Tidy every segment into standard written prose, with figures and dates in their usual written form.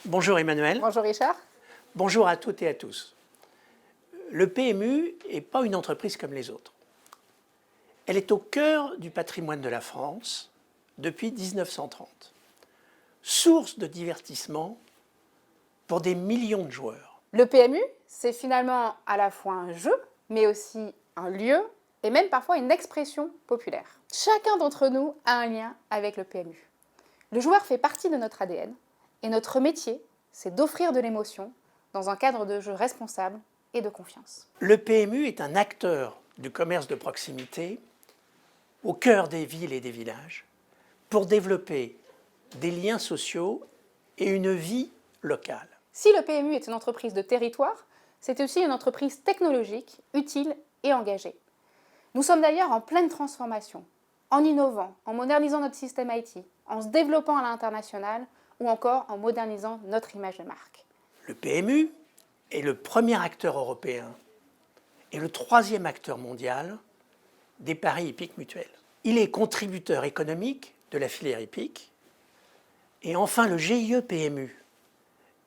Bonjour Emmanuel. Bonjour Richard. Bonjour à toutes et à tous. Le PMU n'est pas une entreprise comme les autres. Elle est au cœur du patrimoine de la France depuis 1930. Source de divertissement pour des millions de joueurs. Le PMU, c'est finalement à la fois un jeu, mais aussi un lieu et même parfois une expression populaire. Chacun d'entre nous a un lien avec le PMU. Le joueur fait partie de notre ADN et notre métier, c'est d'offrir de l'émotion dans un cadre de jeu responsable et de confiance. Le PMU est un acteur du commerce de proximité au cœur des villes et des villages pour développer des liens sociaux et une vie locale. Si le PMU est une entreprise de territoire, c'est aussi une entreprise technologique, utile et engagée. Nous sommes d'ailleurs en pleine transformation, en innovant, en modernisant notre système IT, en se développant à l'international ou encore en modernisant notre image de marque. Le PMU est le premier acteur européen et le troisième acteur mondial des paris hippiques mutuels. Il est contributeur économique de la filière hippique. Et enfin, le GIE PMU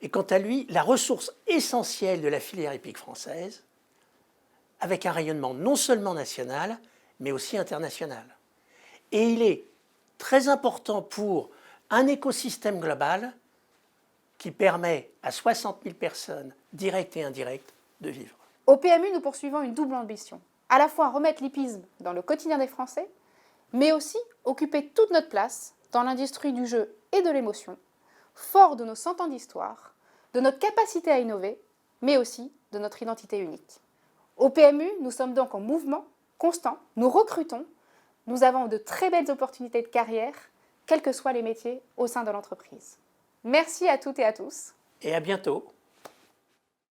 est quant à lui la ressource essentielle de la filière hippique française, avec un rayonnement non seulement national, mais aussi international. Et il est très important pour un écosystème global qui permet à 60 000 personnes, directes et indirectes, de vivre. Au PMU, nous poursuivons une double ambition. À la fois remettre l'hippisme dans le quotidien des Français, mais aussi occuper toute notre place dans l'industrie du jeu et de l'émotion, fort de nos 100 ans d'histoire, de notre capacité à innover, mais aussi de notre identité unique. Au PMU, nous sommes donc en mouvement constant, nous recrutons, nous avons de très belles opportunités de carrière, quels que soient les métiers au sein de l'entreprise. Merci à toutes et à tous. Et à bientôt.